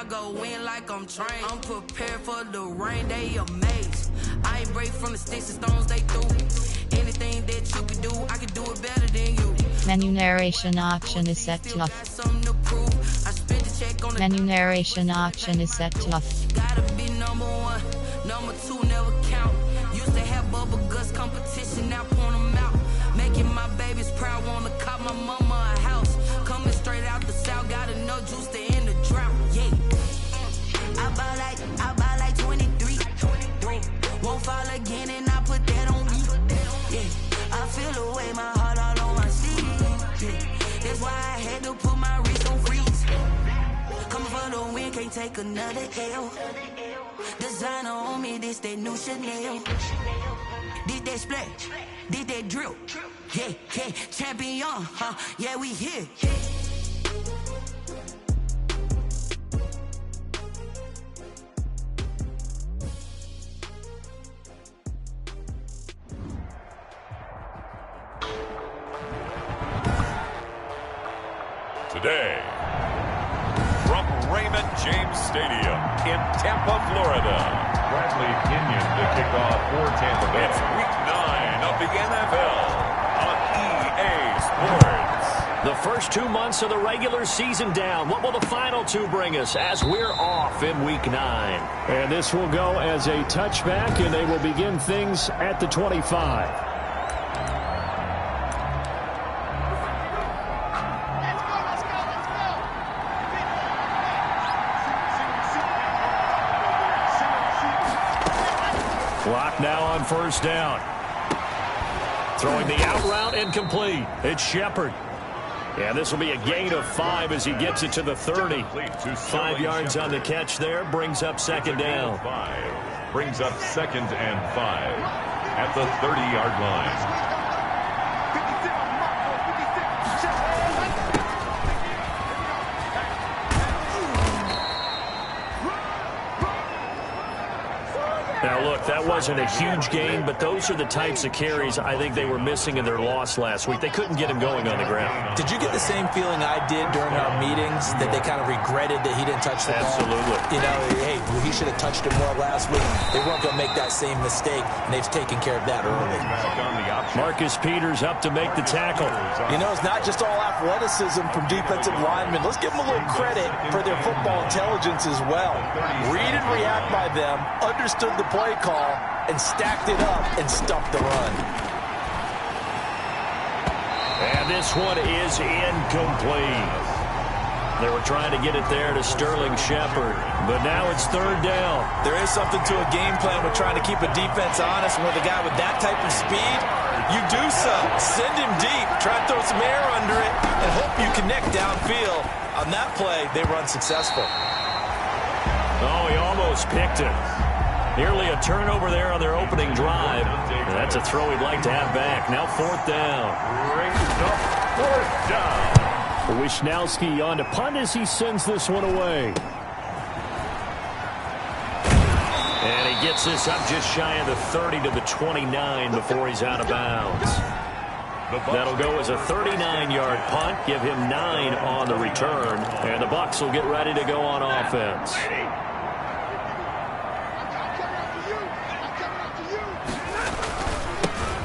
I go in like I'm trained. I'm prepared for the rain, they amazed. I ain't break from the sticks and stones they threw. Anything that you can do, I can do it better than you. Menu narration option is set to off. Menu narration option is set to off. Gotta be number one, number two never count. Used to have bubble guts competition, now point them out. Making my babies proud, wanna cop my mama a house. Coming straight out the south, got enough juice to end the drought. Yeah, I buy like 23. Won't fall again, and I put that on me. Yeah, I feel the way, my heart all on my sleeve. Yeah, that's why I had to put my wrist on freeze. Coming for the win, can't take another L. Designer on me, this that new Chanel. Did that splash, did that drill. Yeah, yeah, champion, huh? Yeah, we here. Today, from Raymond James Stadium in Tampa, Florida, Bradley Kenyon to kick off for Tampa Bay. It's Week 9 of the NFL on EA Sports. The first 2 months of the regular season down. What will the final 2 bring us as we're off in Week 9? And this will go as a touchback, and they will begin things at the 25. Clock now on first down. Throwing the out route incomplete. It's Shepard. Yeah, this will be a gain of 5 as he gets it to the 30. 5 yards on the catch there. Brings up second down. Brings up 2nd and 5 at the 30-yard line. Now, look, that wasn't a huge gain, but those are the types of carries I think they were missing in their loss last week. They couldn't get him going on the ground. Did you get the same feeling I did during our meetings, that they kind of regretted that he didn't touch the ball? Absolutely. You know, hey, he should have touched it more last week. They weren't going to make that same mistake, and they've taken care of that early. Marcus Peters up to make the tackle. You know, it's not just all athleticism from defensive linemen. Let's give them a little credit for their football intelligence as well. Read and react by them, understood the play call, and stacked it up and stuffed the run. And this one is incomplete. They were trying to get it there to Sterling Shepard, but now it's third down. There is something to a game plan with trying to keep a defense honest. With a guy with that type of speed, you do so. Send him deep, try to throw some air under it, and hope you connect downfield. On that play, they were unsuccessful. Oh, he almost picked it. Nearly a turnover there on their opening drive. And that's a throw he'd like to have back. Now 4th down. Fourth down. Wishnowski on to punt as he sends this one away. And he gets this up just shy of the 30 to the 29 before he's out of bounds. That'll go as a 39-yard punt, give him 9 on the return, and the Bucs will get ready to go on offense.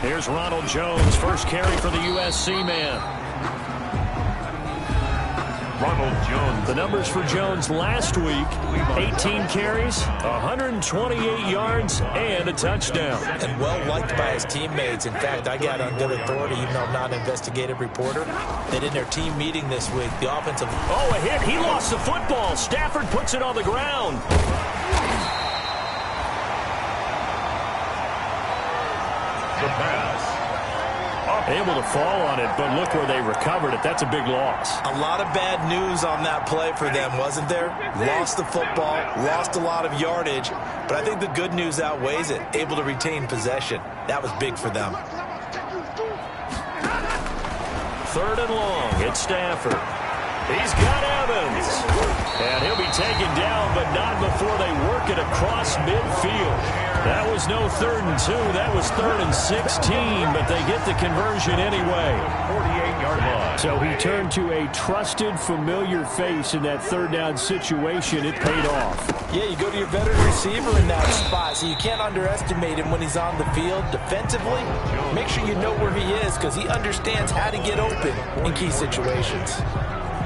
Here's Ronald Jones, first carry for the USC man. Ronald Jones. The numbers for Jones last week, 18 carries, 128 yards, and a touchdown. And well-liked by his teammates. In fact, I got on good authority, even though I'm not an investigative reporter, that in their team meeting this week, the offensive... Oh, a hit. He lost the football. Stafford puts it on the ground. The pass. Able to fall on it, but look where they recovered it. That's a big loss. A lot of bad news on that play for them, wasn't there? Lost the football, lost a lot of yardage, but I think the good news outweighs it. Able to retain possession. That was big for them. 3rd and long. It's Stafford. He's got Evans. And he'll be taken down, but not before they work it across midfield. That was no 3rd and 2. That was 3rd and 16, but they get the conversion anyway. 48-yard line. So he turned to a trusted, familiar face in that 3rd down situation. It paid off. Yeah, you go to your veteran receiver in that spot, so you can't underestimate him when he's on the field. Defensively, make sure you know where he is because he understands how to get open in key situations.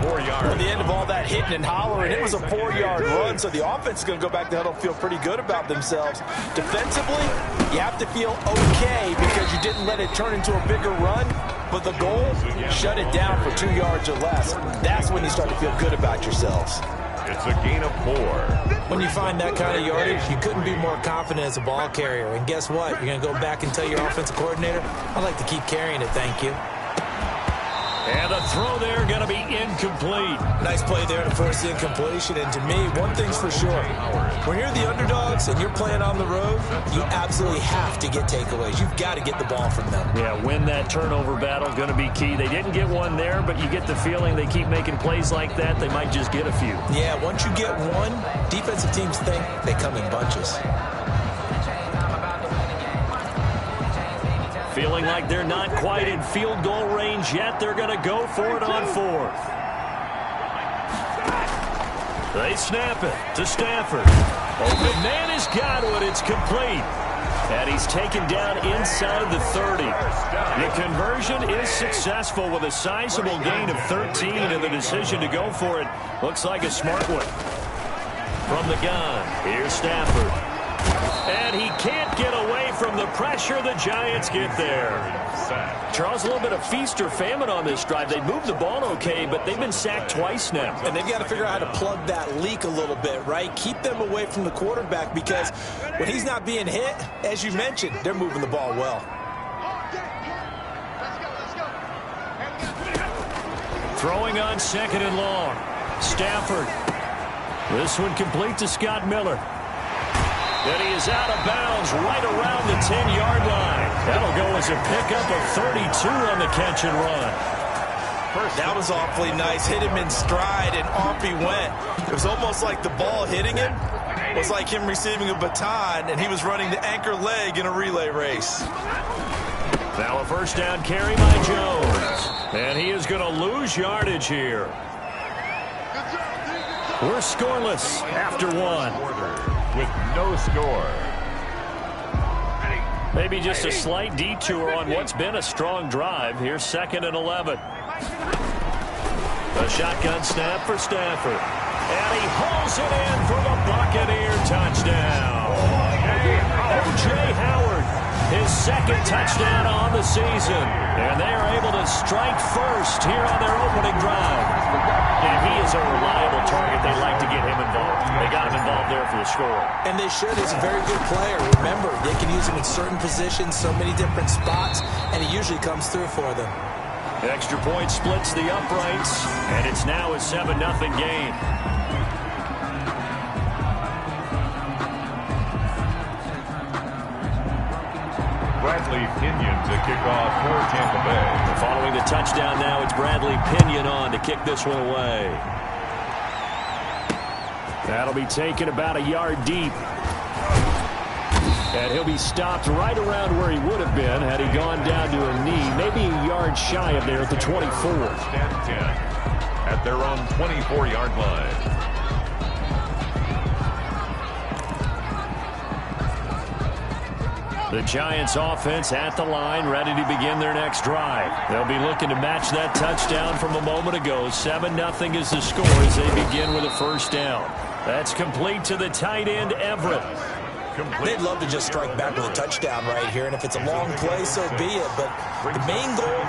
4 yards. At the end of all that hitting and hollering, it was a 4-yard run, so the offense is going to go back to huddle and feel pretty good about themselves. Defensively, you have to feel okay because you didn't let it turn into a bigger run, but the goal, shut it down for 2 yards or less. That's when you start to feel good about yourselves. It's a gain of 4. When you find that kind of yardage, you couldn't be more confident as a ball carrier. And guess what? You're going to go back and tell your offensive coordinator, I'd like to keep carrying it, thank you. And the throw there going to be incomplete. Nice play there to force the incompletion. And to me, one thing's for sure. When you're the underdogs and you're playing on the road, you absolutely have to get takeaways. You've got to get the ball from them. Yeah, win that turnover battle, going to be key. They didn't get one there, but you get the feeling they keep making plays like that, they might just get a few. Yeah, once you get one, defensive teams think they come in bunches. Feeling like they're not quite in field goal range yet. They're going to go for it on 4th. They snap it to Stafford. Open man has got it. It's complete. And he's taken down inside the 30. The conversion is successful with a sizable gain of 13, and the decision to go for it looks like a smart one. From the gun, here's Stafford. And he can't get away from the pressure. The Giants get there. Charles, a little bit of feast or famine on this drive. They moved the ball okay, but they've been sacked twice now. And they've got to figure out how to plug that leak a little bit, right? Keep them away from the quarterback because when he's not being hit, as you mentioned, they're moving the ball well. Throwing on 2nd and long. Stafford. This one complete to Scott Miller. And he is out of bounds right around the 10-yard line. That'll go as a pickup of 32 on the catch and run. That was awfully nice. Hit him in stride, and off he went. It was almost like the ball hitting him was like him receiving a baton, and he was running the anchor leg in a relay race. Now a 1st down carry by Jones. And he is going to lose yardage here. We're scoreless after 1. With no score. Maybe just a slight detour on what's been a strong drive. Here's 2nd and 11. A shotgun snap for Stafford. And he hauls it in for the Buccaneer touchdown. O.J. Howard, his 2nd touchdown on the season. And they are able to strike first here on their opening drive. And he is a reliable target. They like to get him involved. They got him involved there for the score. And they should. He's a very good player. Remember, they can use him in certain positions, so many different spots, and he usually comes through for them. Extra point splits the uprights, and it's now a 7-0 game. Bradley Pinion to kick off for Tampa Bay. Following the touchdown now, it's Bradley Pinion on to kick this one away. That'll be taken about a yard deep. And he'll be stopped right around where he would have been had he gone down to a knee, maybe a yard shy of there at the 24. At their own 24-yard line. The Giants offense at the line, ready to begin their next drive. They'll be looking to match that touchdown from a moment ago. 7-0 is the score as they begin with a 1st down. That's complete to the tight end, Everett. They'd love to just strike back with a touchdown right here, and if it's a long play, so be it. But the main goal,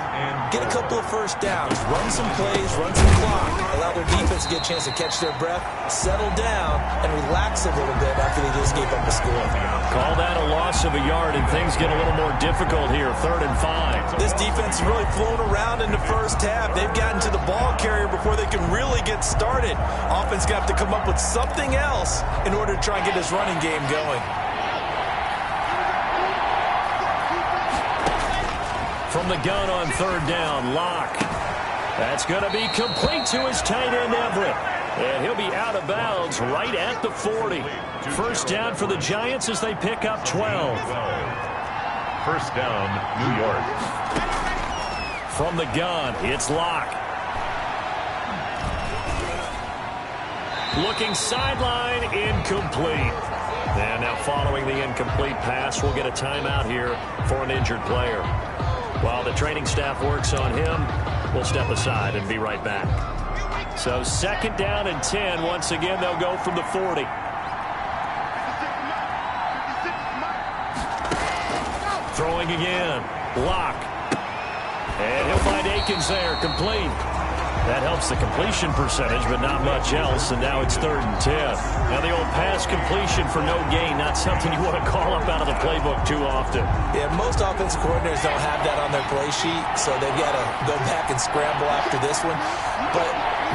get a couple of 1st downs, run some plays, run some clock, allow their defense to get a chance to catch their breath, settle down, and relax a little bit after they just gave up a score. Call that a loss of a yard, and things get a little more difficult here, 3rd and 5. This defense has really flown around in the 1st half. They've gotten to the ball carrier before they can really get started. Offense got to come up with something else in order to try and get this running game going. From the gun on 3rd down, Locke. That's going to be complete to his tight end, Everett. And he'll be out of bounds right at the 40. First down for the Giants as they pick up 12. First down, New York. From the gun, it's Locke. Looking sideline, incomplete. And now following the incomplete pass, we'll get a timeout here for an injured player. While the training staff works on him, we'll step aside and be right back. So second down and 10. Once again, they'll go from the 40. Throwing again. Locke. And he'll find Akins there, complete. That helps the completion percentage, but not much else, and now it's 3rd and 10. Now the old pass completion for no gain, not something you want to call up out of the playbook too often. Yeah, most offensive coordinators don't have that on their play sheet, so they've got to go back and scramble after this one. But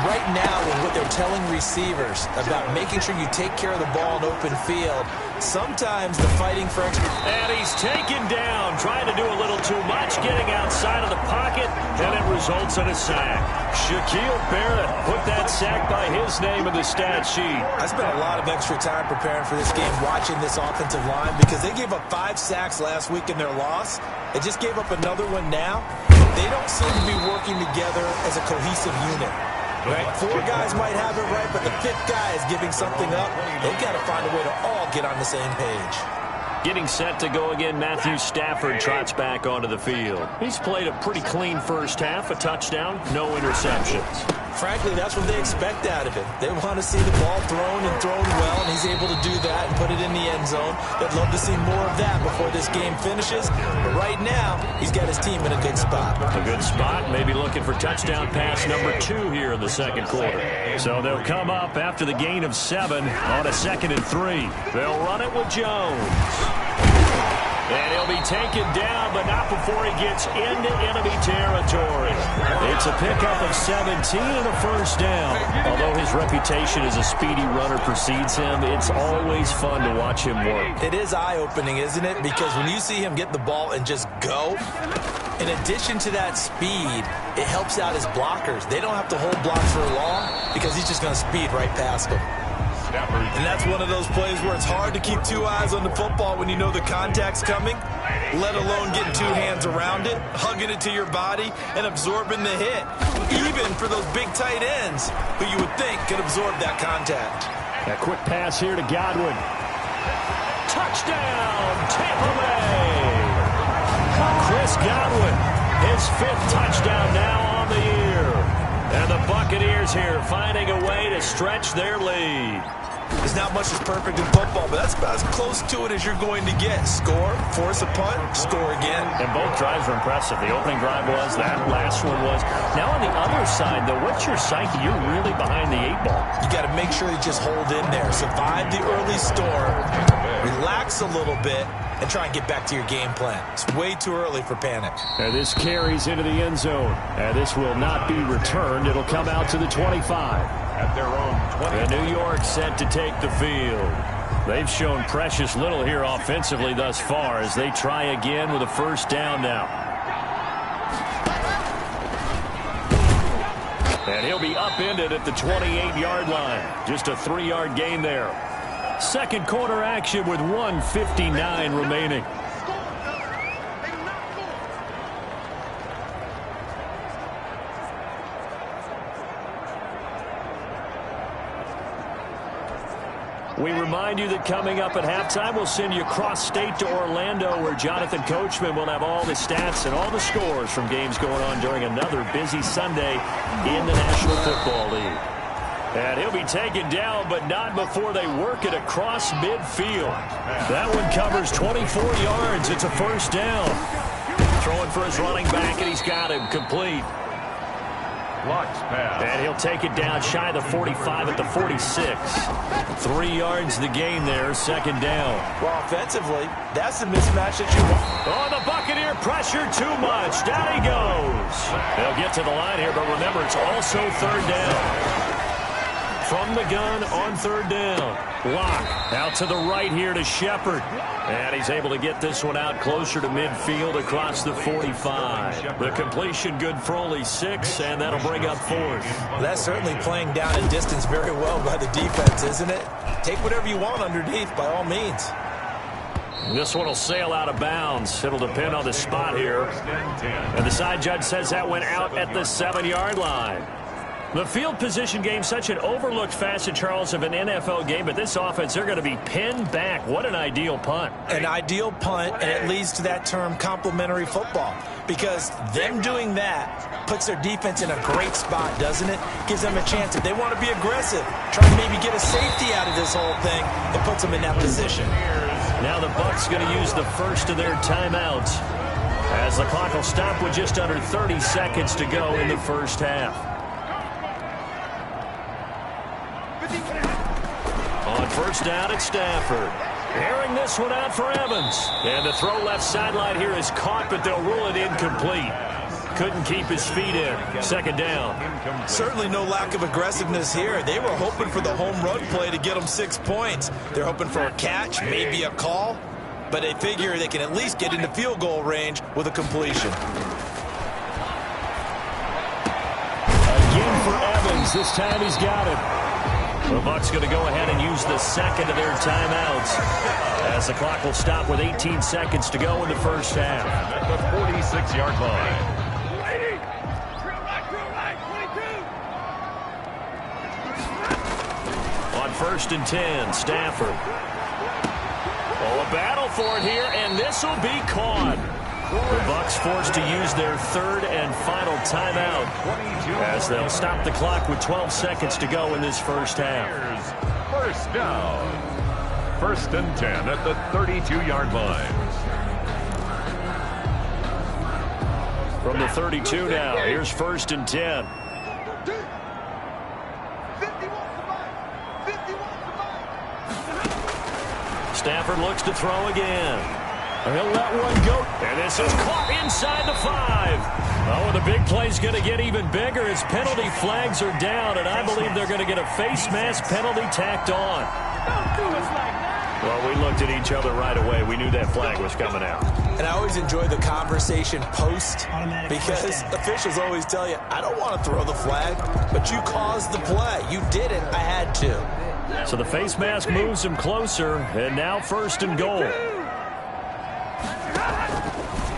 right now, with what they're telling receivers about making sure you take care of the ball in open field, sometimes the fighting for extra... And he's taken down, trying to do a little too much, getting outside of the pocket, and it results in a sack. Shaquille Barrett put that sack by his name in the stat sheet. I spent a lot of extra time preparing for this game, watching this offensive line, because they gave up 5 sacks last week in their loss. They just gave up another one now. They don't seem to be working together as a cohesive unit. Right? 4 guys might have it right, but the 5th guy is giving something up. They've got to find a way to all get on the same page. Getting set to go again, Matthew Stafford trots back onto the field. He's played a pretty clean first half, a touchdown, no interceptions. Frankly, that's what they expect out of him. They want to see the ball thrown and thrown well, and he's able to do that and put it in the end zone. They'd love to see more of that before this game finishes. But right now, he's got his team in a good spot. A good spot, maybe looking for touchdown pass number 2 here in the second quarter. So they'll come up after the gain of 7 on a 2nd and 3. They'll run it with Jones. And he'll be taken down, but not before he gets into enemy territory. It's a pickup of 17 and a first down. Although his reputation as a speedy runner precedes him, it's always fun to watch him work. It is eye-opening, isn't it? Because when you see him get the ball and just go, in addition to that speed, it helps out his blockers. They don't have to hold blocks for long because he's just going to speed right past them. And that's one of those plays where it's hard to keep 2 eyes on the football when you know the contact's coming, let alone getting 2 hands around it, hugging it to your body, and absorbing the hit, even for those big tight ends who you would think could absorb that contact. A quick pass here to Godwin. Touchdown, Tampa Bay! Chris Godwin, his 5th touchdown now on the year. And the Buccaneers here finding a way to stretch their lead. There's not much that's perfect in football, but that's about as close to it as you're going to get. Score, force a punt, score again. And both drives were impressive. The opening drive was, that last one was. Now on the other side, though, what's your psyche? You're really behind the 8 ball. You got to make sure you just hold in there. Survive the early storm, relax a little bit, and try and get back to your game plan. It's way too early for panic. And this carries into the end zone. And this will not be returned. It'll come out to the 25. At their own 20. And New York set to take the field. They've shown precious little here offensively thus far as they try again with a first down now. And he'll be upended at the 28-yard line. Just a 3-yard gain there. Second quarter action with 1:59 remaining. We remind you that coming up at halftime, we'll send you cross-state to Orlando, where Jonathan Coachman will have all the stats and all the scores from games going on during another busy Sunday in the National Football League. And he'll be taken down, but not before they work it across midfield. That one covers 24 yards. It's a first down. Throwing for his running back, and he's got him complete. Blocks pass. And he'll take it down shy of the 45 at the 46. 3 yards the gain there, second down. Well, offensively, that's the mismatch that you want. Oh, the Buccaneer pressure too much. Down he goes. They'll get to the line here, but remember, it's also third down. From the gun on third down. Lock out to the right here to Shepard. And he's able to get this one out closer to midfield across the 45. The completion good for only 6, and that'll bring up 4th. That's certainly playing down in distance very well by the defense, isn't it? Take whatever you want underneath, by all means. This one will sail out of bounds. It'll depend on the spot here. And the side judge says that went out at the 7-yard line. The field position game, such an overlooked facet, Charles, of an NFL game, but this offense, they're going to be pinned back. What an ideal punt. An ideal punt, and it leads to that term complementary football, because them doing that puts their defense in a great spot, doesn't it? Gives them a chance. If they want to be aggressive, try to maybe get a safety out of this whole thing, it puts them in that position. Now the Bucs going to use the first of their timeouts as the clock will stop with just under 30 seconds to go in the first half. On first down, it's Stafford. Airing this one out for Evans. And the throw left sideline here is caught, but they'll rule it incomplete. Couldn't keep his feet in. Second down. Certainly no lack of aggressiveness here. They were hoping for the home run play to get them 6 points. They're hoping for a catch, maybe a call, but they figure they can at least get into field goal range with a completion. Again for Evans. This time he's got it. The Bucs going to go ahead and use the second of their timeouts as the clock will stop with 18 seconds to go in the first half. At the 46-yard line. On first and 10, Stafford. Oh, a battle for it here, and this will be caught. The Bucs forced to use their third and final timeout as they'll stop the clock with 12 seconds to go in this first half. First down. First and 10 at the 32-yard line. From the 32 now, here's first and 10. Stafford looks to throw again. He'll let one go. And this is caught inside the 5. Oh, the big play's going to get even bigger as penalty flags are down, and I believe they're going to get a face mask penalty tacked on. Well, we looked at each other right away. We knew that flag was coming out. And I always enjoy the conversation post, because officials always tell you, I don't want to throw the flag, but you caused the play. You did it. I had to. So the face mask moves him closer, and now first and goal.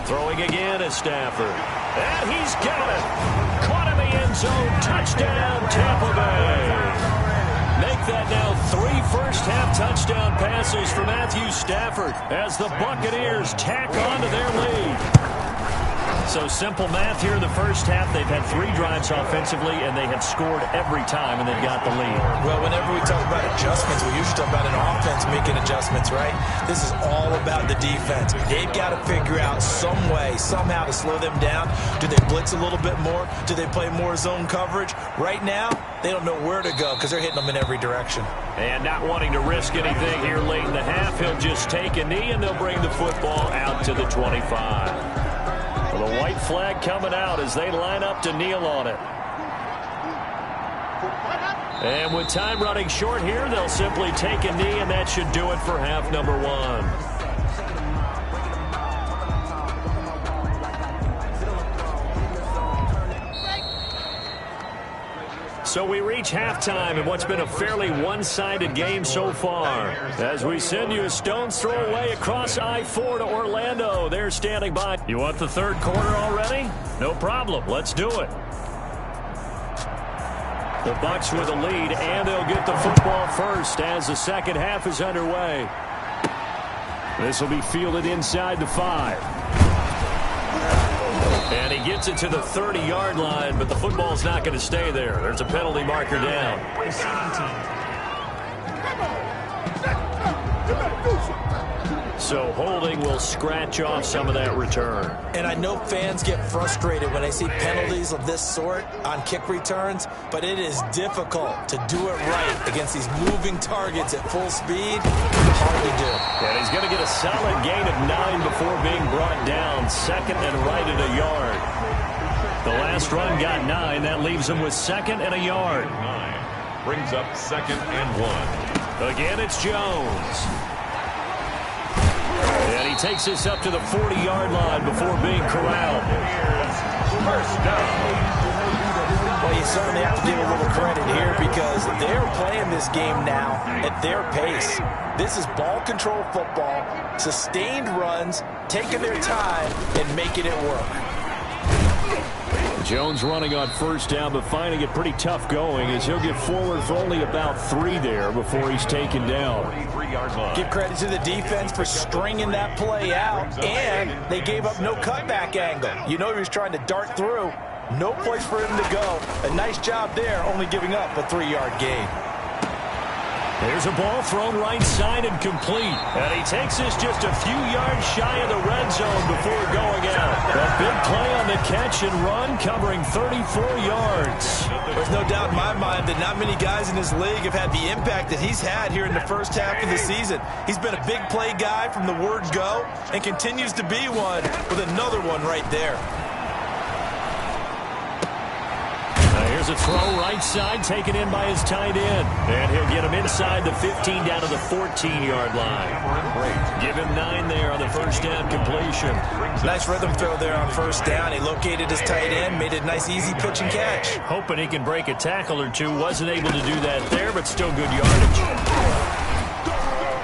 Throwing again is Stafford. And he's got it. Caught in the end zone. Touchdown, Tampa Bay. Make that now 3 first-half touchdown passes for Matthew Stafford as the Buccaneers tack on to their lead. So simple math here in the first half. They've had 3 drives offensively, and they have scored every time, and they've got the lead. Well, whenever we talk about adjustments, we usually talk about an offense making adjustments, right? This is all about the defense. They've got to figure out some way, somehow to slow them down. Do they blitz a little bit more? Do they play more zone coverage? Right now, they don't know where to go because they're hitting them in every direction. And not wanting to risk anything here late in the half, he'll just take a knee, and they'll bring the football out to the 25. Well, the white flag coming out as they line up to kneel on it. And with time running short here, they'll simply take a knee, and that should do it for half number 1. So we reach halftime in what's been a fairly one-sided game so far. As we send you a stone's throw away across I-4 to Orlando. They're standing by. You want the third quarter already? No problem. Let's do it. The Bucs with a lead, and they'll get the football first as the second half is underway. This will be fielded inside the 5. And he gets it to the 30-yard line, but the football's not going to stay there. There's a penalty marker down. So holding will scratch off some of that return. And I know fans get frustrated when they see penalties of this sort on kick returns, but it is difficult to do it right against these moving targets at full speed. Hard to do. And he's going to get a solid gain of 9 before being brought down. Second and right at a yard. The last run got 9. That leaves him with second and a yard. Brings up 2nd and 1. Again, it's Jones. And he takes this up to the 40-yard line before being corralled. First down. Well, you certainly have to give a little credit here because they're playing this game now at their pace. This is ball control football, sustained runs, taking their time and making it work. Jones running on first down, but finding it pretty tough going as he'll get forward for only about 3 there before he's taken down. Give credit to the defense for stringing that play out, and they gave up no cutback angle. You know he was trying to dart through. No place for him to go. A nice job there, only giving up a 3-yard gain. There's a ball thrown right side and complete. And he takes this just a few yards shy of the red zone before going out. A big play on the catch and run, covering 34 yards. There's no doubt in my mind that not many guys in this league have had the impact that he's had here in the first half of the season. He's been a big play guy from the word go and continues to be one with another one right there. Here's a throw right side taken in by his tight end. And he'll get him inside the 15 down to the 14-yard line. Give him 9 there on the first down completion. Nice rhythm throw there on first down. He located his tight end, made it a nice easy pitch and catch. Hoping he can break a tackle or two. Wasn't able to do that there, but still good yardage.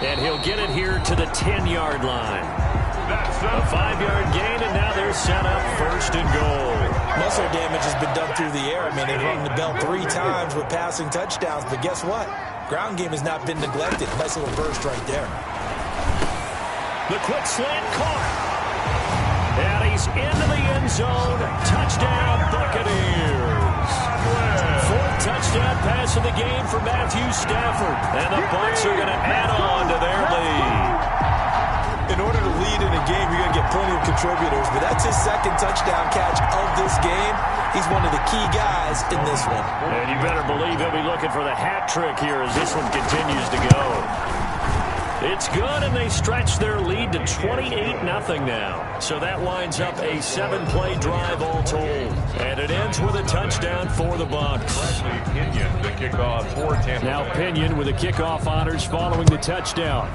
And he'll get it here to the 10-yard line. A 5-yard gain, and now they're set up 1st and goal. Muscle damage has been done through the air. I mean, they've rung the bell 3 times with passing touchdowns, but guess what? Ground game has not been neglected. Nice little burst right there. The quick slant caught. And he's into the end zone. Touchdown, Buccaneers. 4th touchdown pass of the game for Matthew Stafford. And the Bucs are going to add on to their lead. In order to lead in a game, you're going to get plenty of contributors, but that's his 2nd touchdown catch of this game. He's one of the key guys in this one. And you better believe he'll be looking for the hat trick here as this one continues to go. It's good, and they stretch their lead to 28-0 now. So that winds up a 7-play drive all told. And it ends with a touchdown for the Bucs. Now Pinion with the kickoff honors following the touchdown.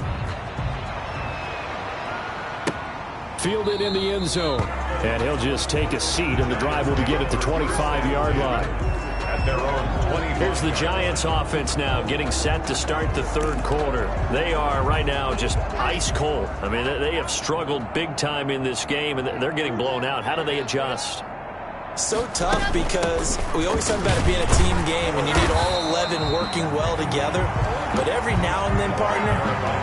Fielded in the end zone. And he'll just take a seat, and the drive will begin at the 25-yard line. At their own 25. Here's the Giants offense now getting set to start the 3rd quarter. They are right now just ice cold. I mean, they have struggled big time in this game, and they're getting blown out. How do they adjust? So tough because we always talk about it being a team game, and you need all 11 working well together. But every now and then, partner,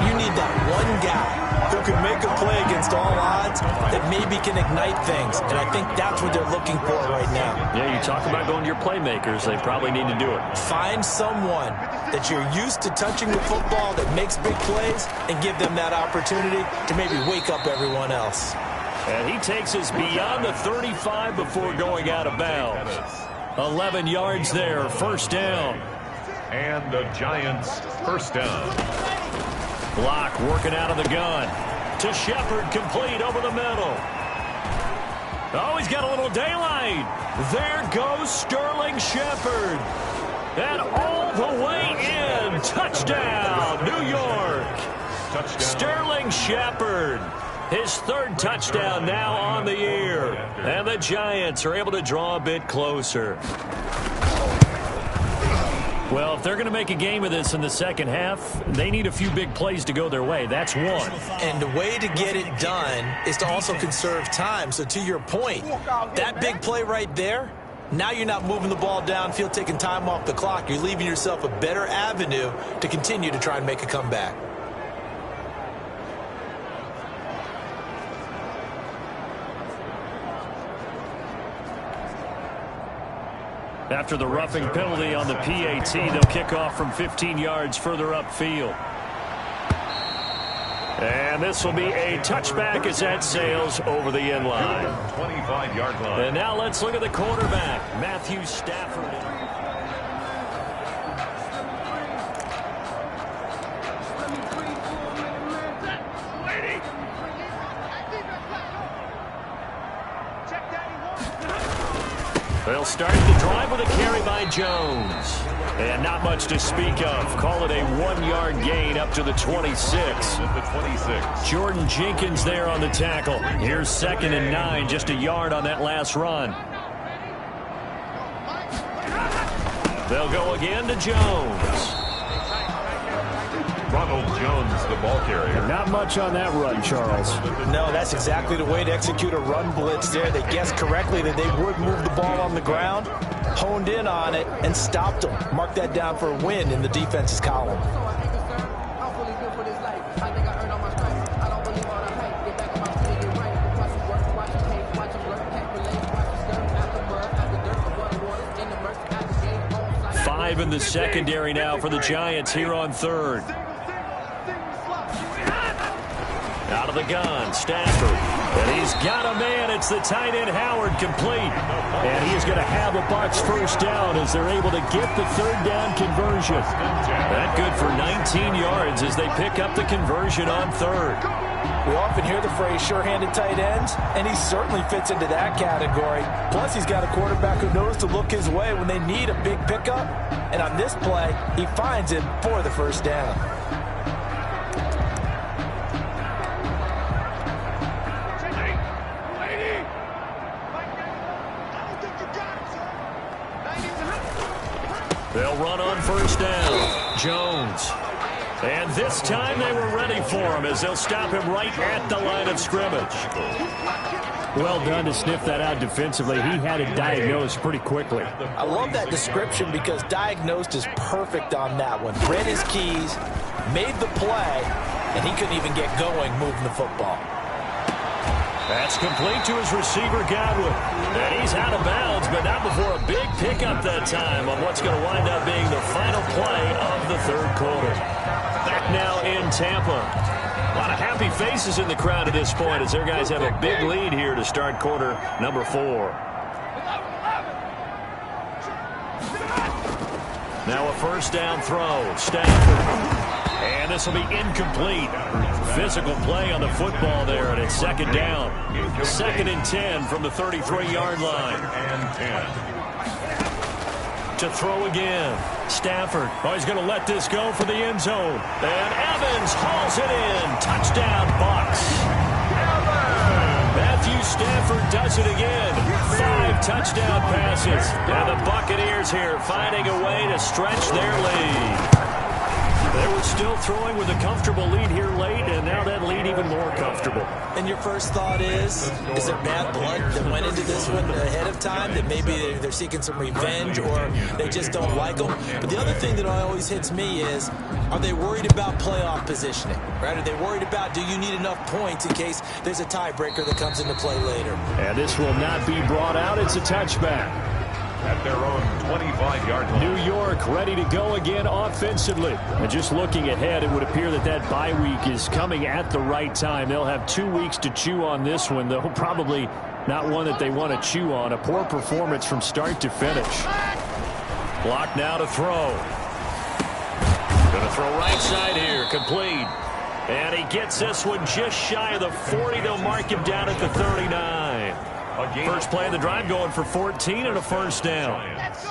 you need that one guy who can make a play against all odds that maybe can ignite things. And I think that's what they're looking for right now. Yeah, you talk about going to your playmakers. They probably need to do it. Find someone that you're used to touching the football that makes big plays and give them that opportunity to maybe wake up everyone else. And he takes us beyond the 35 before going out of bounds. 11 yards there, 1st down. And the Giants' 1st down. Block working out of the gun. To Shepard, complete over the middle. Oh, he's got a little daylight. There goes Sterling Shepard. And all the way in. Touchdown, New York. Touchdown. Sterling Shepard. His 3rd touchdown now on the year. And the Giants are able to draw a bit closer. Well, if they're going to make a game of this in the second half, they need a few big plays to go their way. That's one. And the way to get it done is to also conserve time. So to your point, that big play right there, now you're not moving the ball downfield, taking time off the clock. You're leaving yourself a better avenue to continue to try and make a comeback. After the roughing penalty on the PAT, they'll kick off from 15 yards further upfield. And this will be a touchback as that sails over the end line. 25-yard line. And now let's look at the quarterback, Matthew Stafford. They'll start the drive with a carry by Jones. And not much to speak of. Call it a 1-yard gain up to the 26. Jordan Jenkins there on the tackle. Here's 2nd and 9, just a yard on that last run. They'll go again to Jones. Ronald Jones, the ball carrier. Not much on that run, Charles. No, that's exactly the way to execute a run blitz there. They guessed correctly that they would move the ball on the ground, honed in on it, and stopped them. Mark that down for a win in the defense's column. In the secondary now for the Giants here on 3rd. Out of the gun, Stafford. And he's got a man. It's the tight end, Howard, complete. And he is going to have the Bucs first down as they're able to get the 3rd down conversion. That good for 19 yards as they pick up the conversion on 3rd. We often hear the phrase sure-handed tight ends, and he certainly fits into that category. Plus, he's got a quarterback who knows to look his way when they need a big pickup. And on this play, he finds him for the first down. They'll run on first down. Jones. And this time they were ready for him as they'll stop him right at the line of scrimmage. Well done to sniff that out defensively. He had it diagnosed pretty quickly. I love that description because diagnosed is perfect on that one. Read his keys, made the play, and he couldn't even get going moving the football. That's complete to his receiver, Godwin. And he's out of bounds, but not before a big pickup that time on what's going to wind up being the final play of the 3rd quarter. Back now in Tampa. A lot of happy faces in the crowd at this point as their guys have a big lead here to start quarter number 4. Now a first down throw. Stafford. And this will be incomplete. Physical play on the football there, and it's 2nd down. 2nd and 10 from the 33-yard line. To throw again. Stafford. Oh, he's going to let this go for the end zone. And Evans hauls it in. Touchdown, Bucs. Matthew Stafford does it again. 5 touchdown passes. And the Buccaneers here finding a way to stretch their lead. They were still throwing with a comfortable lead here late, and now that lead even more comfortable. And your first thought is there bad blood that went into this one ahead of time, that maybe they're seeking some revenge or they just don't like them? But the other thing that always hits me is, are they worried about playoff positioning? Right? Are they worried about, do you need enough points in case there's a tiebreaker that comes into play later? And this will not be brought out. It's a touchback. At their own 25-yard line. New York ready to go again offensively. And just looking ahead, it would appear that bye week is coming at the right time. They'll have 2 weeks to chew on this one, though probably not one that they want to chew on. A poor performance from start to finish. Block now to throw. Going to throw right side here, complete. And he gets this one just shy of the 40. They'll mark him down at the 39. First play of the drive going for 14 and a first down.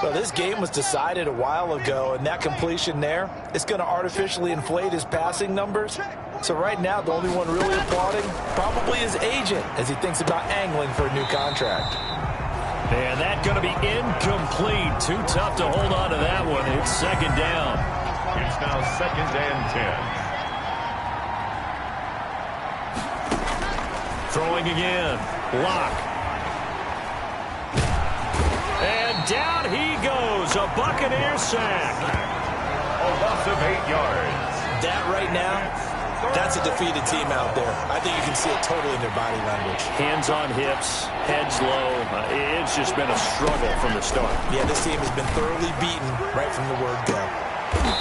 Well, this game was decided a while ago, and that completion there, it's going to artificially inflate his passing numbers. So right now, the only one really applauding probably his agent as he thinks about angling for a new contract. And that's going to be incomplete. Too tough to hold on to that one. It's 2nd down. It's now 2nd and 10. Throwing again. Lock. And down he goes. A Buccaneer sack. A loss of 8 yards. That right now, that's a defeated team out there. I think you can see it totally in their body language. Hands on hips, heads low. It's just been a struggle from the start. Yeah, this team has been thoroughly beaten right from the word go.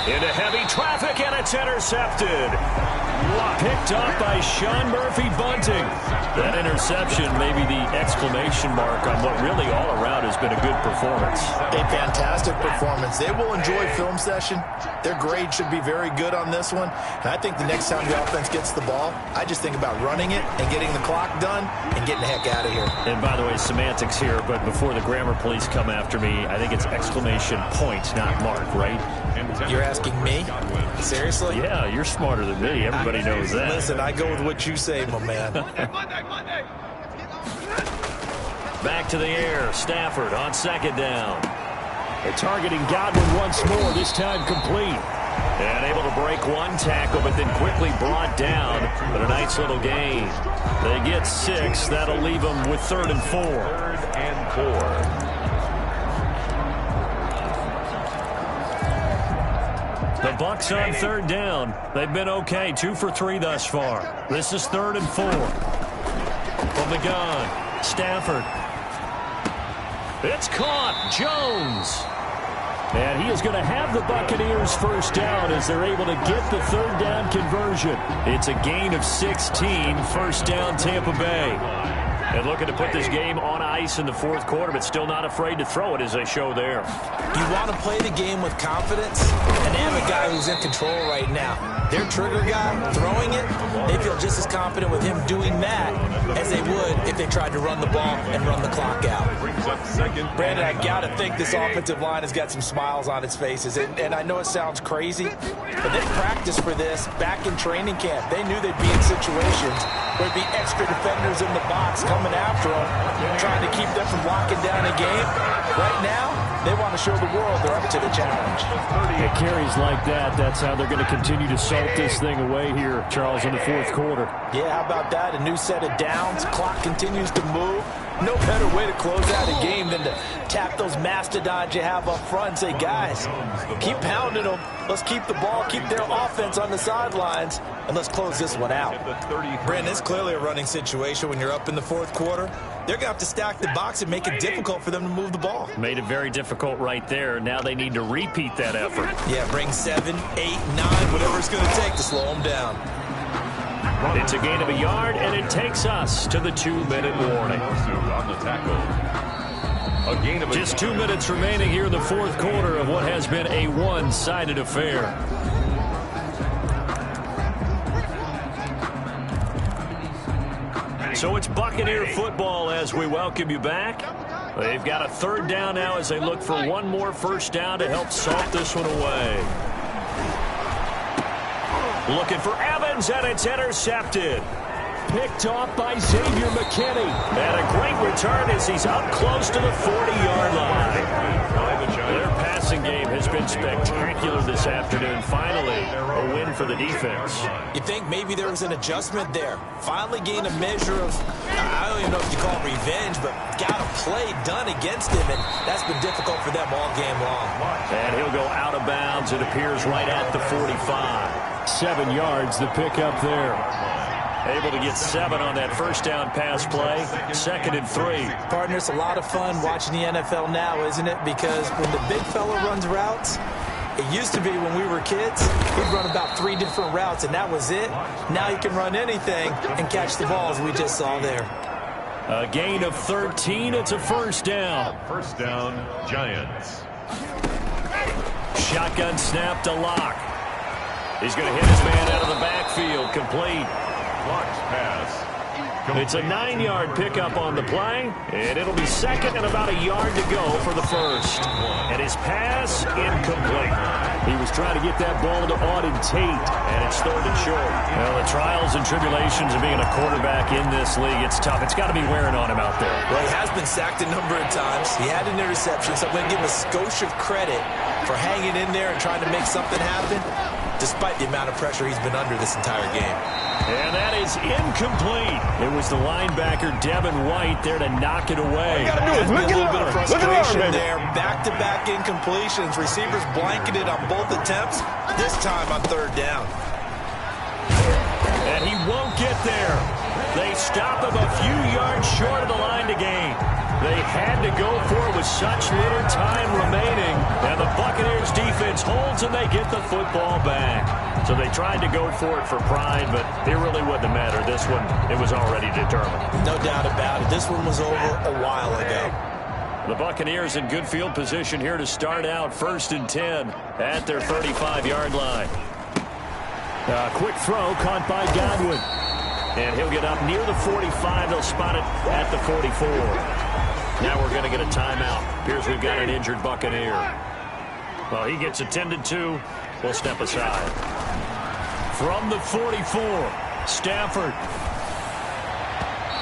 Into heavy traffic, and it's intercepted. Picked off by Sean Murphy-Bunting. That interception may be the exclamation mark on what really all around has been a good performance. A fantastic performance. They will enjoy film session. Their grade should be very good on this one. And I think the next time the offense gets the ball, I just think about running it and getting the clock done and getting the heck out of here. And by the way, semantics here, but before the grammar police come after me, I think it's exclamation point, not mark, right? You're asking me? Seriously? Yeah, you're smarter than me. Everybody knows that. Listen, I go with what you say, my man. Back to the air. Stafford on second down. They're targeting Godwin once more, this time complete. And able to break one tackle, but then quickly brought down. But a nice little gain. They get 6. That'll leave them with 3rd and 4. 3rd and 4. The Bucs on 3rd down. They've been okay. 2 for 3 thus far. This is 3rd and 4. From the gun, Stafford. It's caught. Jones. And he is going to have the Buccaneers first down as they're able to get the 3rd down conversion. It's a gain of 16. First down, Tampa Bay. And looking to put this game on ice in the 4th quarter, but still not afraid to throw it as they show there. You want to play the game with confidence, and they have a guy who's in control right now. Their trigger guy, throwing it, they feel just as confident with him doing that as they would if they tried to run the ball and run the clock out. Brandon, I got to think this offensive line has got some smiles on its faces. And I know it sounds crazy, but they practiced for this back in training camp. They knew they'd be in situations where there'd be extra defenders in the box coming after them, trying to keep them from locking down a game. Right now, they want to show the world they're up to the challenge. It carries like that. That's how they're going to continue to salt this thing away here, Charles, in the 4th quarter. Yeah, how about that? A new set of downs. Clock continues to move. No better way to close out a game than to tap those mastodons you have up front and say, guys, keep pounding them. Let's keep the ball, keep their offense on the sidelines, and let's close this one out. Brandon, it's clearly a running situation when you're up in the 4th quarter. They're going to have to stack the box and make it difficult for them to move the ball. Made it very difficult right there. Now they need to repeat that effort. Yeah, bring 7, 8, 9, whatever it's going to take to slow them down. It's a gain of a yard, and it takes us to the 2-minute warning. Just 2 minutes remaining here in the 4th quarter of what has been a one-sided affair. So it's Buccaneer football as we welcome you back. They've got a 3rd down now as they look for one more first down to help salt this one away. Looking for Evans, and it's intercepted. Picked off by Xavier McKinney. And a great return as he's up close to the 40-yard line. Their passing game has been spectacular this afternoon. Finally, a win for the defense. You think maybe there was an adjustment there. Finally gained a measure of, I don't even know if you call it revenge, but got a play done against him, and that's been difficult for them all game long. And he'll go out of bounds. It appears right at the 45. 7 yards, the pickup there. Able to get 7 on that first down pass play. 2nd and 3. Partner, it's a lot of fun watching the NFL now, isn't it? Because when the big fella runs routes, it used to be when we were kids, he'd run about 3 different routes, and that was it. Now he can run anything and catch the balls we just saw there. A gain of 13. It's a first down. First down, Giants. Shotgun snap to Locke. He's going to hit his man out of the backfield. Complete. Locke's pass. It's a 9-yard pickup on the play, and it'll be 2nd and about a yard to go for the first. And his pass incomplete. He was trying to get that ball to Auden Tate, and it's 3rd and short. Well, the trials and tribulations of being a quarterback in this league, it's tough. It's got to be wearing on him out there. Well, he has been sacked a number of times. He had an interception, so I'm going to give him a skosh of credit for hanging in there and trying to make something happen, despite the amount of pressure he's been under this entire game. And that is incomplete. It was the linebacker, Devin White, there to knock it away. There's been a little bit of frustration there. Back-to-back incompletions. Receivers blanketed on both attempts, this time on 3rd down. And he won't get there. They stop him a few yards short of the line to gain. They had to go for it with such little time remaining. And the Buccaneers defense holds, and they get the football back. So they tried to go for it for pride, but it really wouldn't have mattered. This one, it was already determined. No doubt about it. This one was over a while ago. The Buccaneers in good field position here to start out 1st and 10 at their 35-yard line. Quick throw caught by Godwin. And he'll get up near the 45. They'll spot it at the 44. Now we're going to get a timeout. Appears we've got an injured Buccaneer. Well, he gets attended to. We'll step aside. From the 44, Stafford.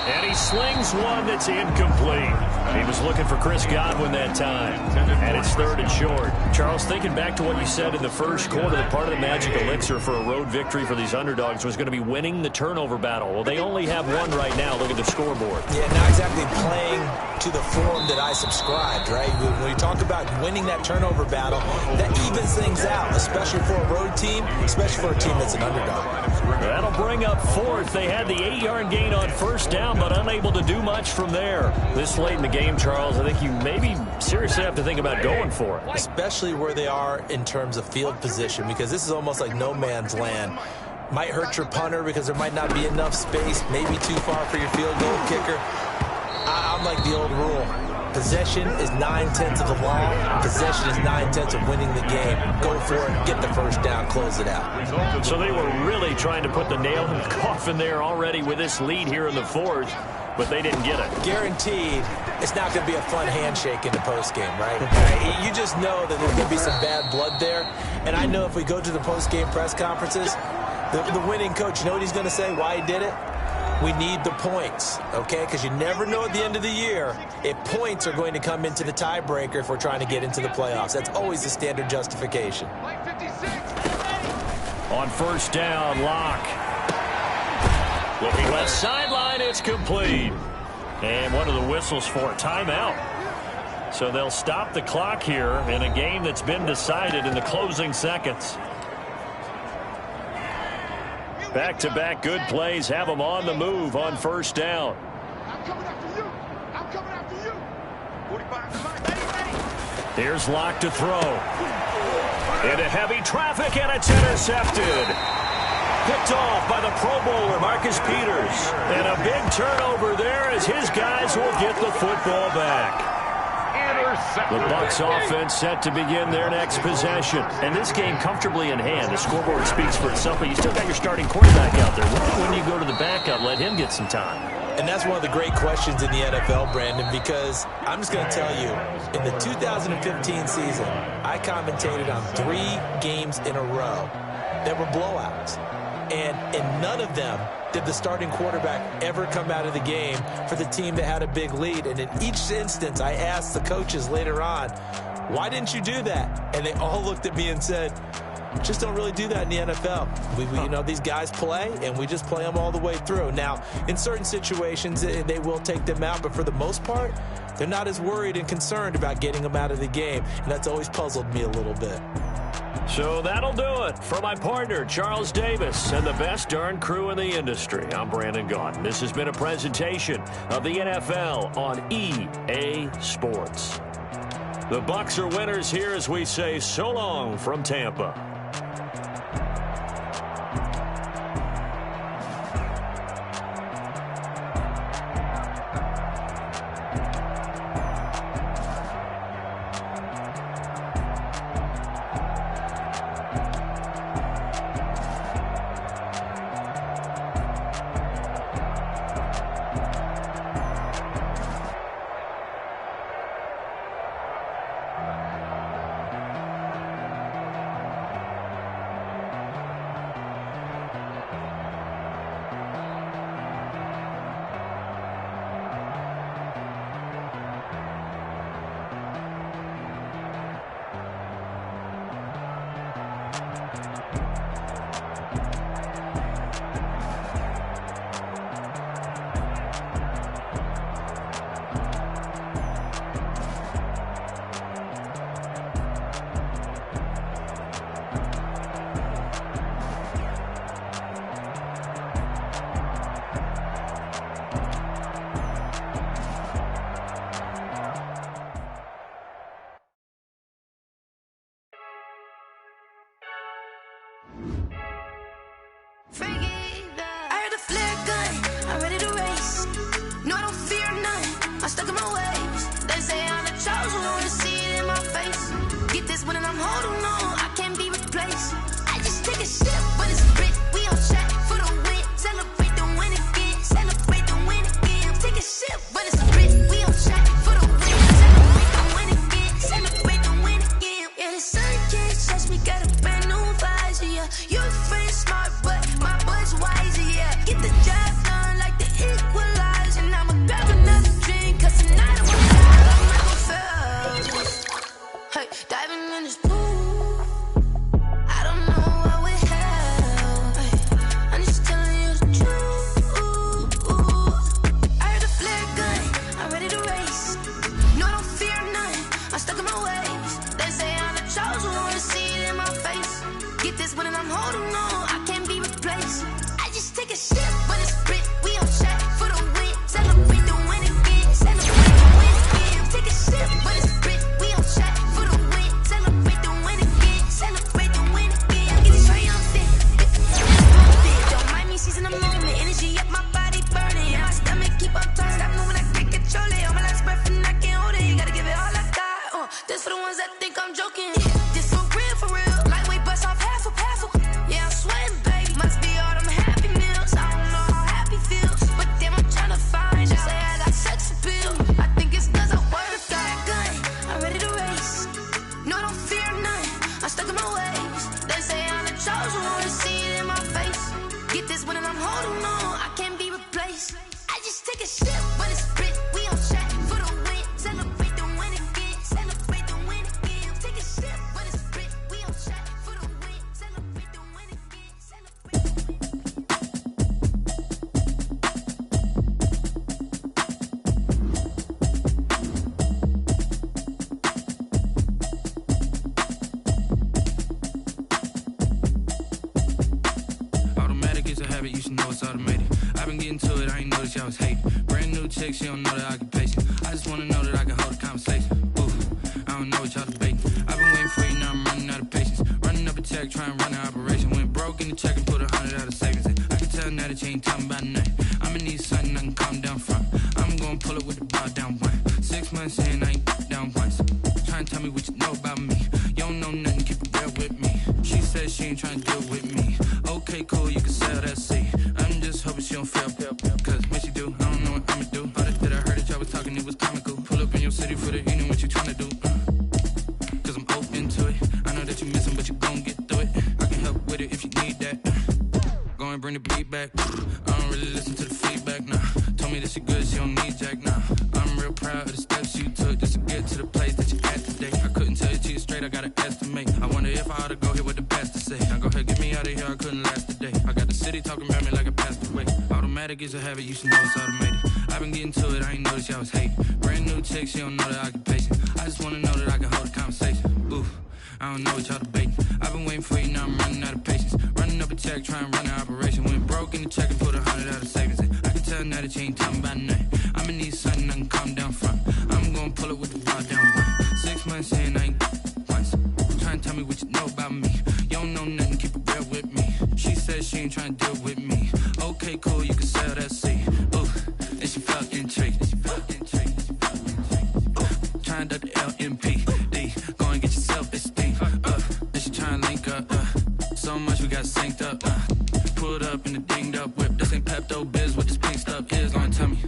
And he slings one that's incomplete. He was looking for Chris Godwin that time. And it's 3rd and short. Charles, thinking back to what you said in the first quarter, that part of the magic elixir for a road victory for these underdogs was going to be winning the turnover battle. Well, they only have one right now. Look at the scoreboard. Yeah, not exactly playing to the form that I subscribed, right? When you talk about winning that turnover battle, that evens things out, especially for a road team, especially for a team that's an underdog. That'll bring up 4th. They had the 8-yard gain on 1st down, but unable to do much from there. This late in the game, Charles, I think you maybe seriously have to think about going for it. Especially where they are in terms of field position, because this is almost like no man's land. Might hurt your punter because there might not be enough space, maybe too far for your field goal kicker. I'm like the old rule. Possession is 9/10 of the law. Possession is 9/10 of winning the game. Go for it, get the 1st down, close it out. So they were really trying to put the nail in the coffin there already with this lead here in the 4th, but they didn't get it. Guaranteed, it's not going to be a fun handshake in the postgame, right? You just know that there's going to be some bad blood there. And I know if we go to the postgame press conferences, the winning coach, you know what he's going to say, why he did it? We need the points, okay? Because you never know at the end of the year if points are going to come into the tiebreaker if we're trying to get into the playoffs. That's always the standard justification. On 1st down, Locke. Looking left sideline, it's complete. And what are the whistles for? Timeout. So they'll stop the clock here in a game that's been decided in the closing seconds. Back-to-back good plays have them on the move on 1st down. I'm coming after you. I'm coming after you. 45 to my. Here's Locke to throw. Into heavy traffic, and it's intercepted. Picked off by the Pro Bowler, Marcus Peters. And a big turnover there as his guys will get the football back. The Bucs offense set to begin their next possession. And this game comfortably in hand. The scoreboard speaks for itself, but you still got your starting quarterback out there. When do you go to the backup, let him get some time? And that's one of the great questions in the NFL, Brandon, because I'm just going to tell you, in the 2015 season, I commentated on 3 games in a row that were blowouts. And in none of them did the starting quarterback ever come out of the game for the team that had a big lead. And in each instance, I asked the coaches later on, why didn't you do that? And they all looked at me and said, just don't really do that in the NFL. We you know, these guys play, and we just play them all the way through. Now, in certain situations, they will take them out, but for the most part, they're not as worried and concerned about getting them out of the game. And that's always puzzled me a little bit. So that'll do it for my partner, Charles Davis, and the best darn crew in the industry. I'm Brandon Gaudin. This has been a presentation of the NFL on EA Sports. The Bucs are winners here as we say so long from Tampa. stuck in my ways. They say I'm the chosen one, to see it in my face. Get this one and I'm holding on, I can't be replaced. I just take a sip, but it's grit. We on track for the win. Celebrate the win again. Celebrate the win again. Take a sip, but it's grit. We on track for the win. Celebrate the win again. Celebrate the win again. Yeah, the sun can't touch me. Got a brand new visor. Yeah, you're friend smart, but my bud's wiser. Yeah, get the job done like the equalizer. And I'ma grab another drink, 'cause tonight I'm not gonna fail. Hey, diving in this pool. I don't know what we have. Hey, I'm just telling you the truth. I heard the flare gun, I'm ready to race. No, I don't fear none, I'm stuck in my ways. They say I'm the chosen one, to see it in my face. Get this one and I'm holding on, I can't be replaced. I just take a sip, but it's grit. We on track for the win. Celebrate the win again. Celebrate the win again. Take a sip, but it's grit. We on track for the win. Celebrate the win again. Celebrate the win again. Get it triumphant. Don't mind me seizing the moment. Energy up my body burning. My stomach keep on turning. Stop moving, I can't control it. On my last breath and I can't hold it. You gotta give it all I got. This for the ones that think I'm joking. This for real, for real. Lightweight bust off half a. Yeah, I'm sweating, baby. Must be all them happy meals. I don't know how happy feels, but damn, I'm trying to find out. Say I got sex appeal. I think it's 'cause I work. Got a gun, I'm ready to race. No, I don't fear none, I'm stuck in my ways. They say I'm the chosen one, to see it in my face. Get this one and I'm holding on, I can't be replaced. I just take a sip, but it's grit. We on track for the win. Celebrate the win again. Celebrate the win again. Take a sip, but it's grit. We on track for the win. Celebrate the win again. Automatic is a habit, you should know it's automated. I've been getting to it, I ain't noticed y'all was hating. Brand new chick, she don't know the occupation. I just wanna know that I can hold a conversation. Ooh, I don't know what y'all debating. I've been waiting for you, now I'm running out of patience. Running up a check, trying to run an operation. Went broke in the check and put 100 out of savings in. I can tell now that you ain't talking about nothing. I'ma need something I can calm down from. I'm gonna pull it with the bow down one. 6 months in, I ain't down once. Trying to tell me what you know about me. You don't know nothing, keep it real with me. She said she ain't trying to deal with me. Okay, cool, you can sell that seed. I'm just hoping she don't fail. 'Cause when she do, I don't know what I'ma do. All that I heard that y'all was talking, it was comical. Pull up in your city for the evening, what you trying to do? 'Cause I'm open to it. I know that you missing, but you gon' get through it. I can help with it if you need that. Go and bring the beat back. I don't really listen to the feedback, nah. Told me that she good, she don't need jack, nah. I'm real proud of the steps you took just to get to the place that you at today. I couldn't tell you to you straight, I gotta estimate. I wonder if I ought to go here with the pastor say. Now go ahead, get me out of here, I couldn't last today. I got the city talking about me like a passed away. Automatic is a habit, you should know it's automated. I've been getting to it, I ain't noticed y'all was hating. Brand new chick, she don't know the occupation. I just wanna know that I can hold a conversation. Ooh, I don't know what y'all debating. I've been waiting for you, now I'm running out of patience. Running up a check, trying to run an operation. Went broke in the check and put 100 out of savings in. I can tell now that you ain't talking about nothing. I'ma need something I can calm down from. I'm gonna pull it with the bow down one. 6 months in, I ain't once. Trying to tell me what you know about me. You don't know nothing, keep it real with me. She said she ain't trying to deal with me. Okay, cool, you can sell that seed. Ooh, and she felt intrigued. Trying to the LMPD. Go and get your self-esteem. And she trying to link up. So much we got synced up. Pulled up in the dinged up whip. This ain't Pepto-Biz, what this pink stuff is. Long tell me.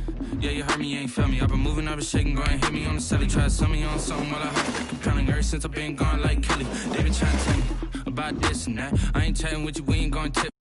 Yeah, you heard me, you ain't felt me. I've been moving, I've been shaking, go and hit me on the celly. Try to sell me on something while I heard it compelling. Ever since I've been gone like Kelly. They been trying to tell me about this and that. I ain't chatting with you, we ain't going tip.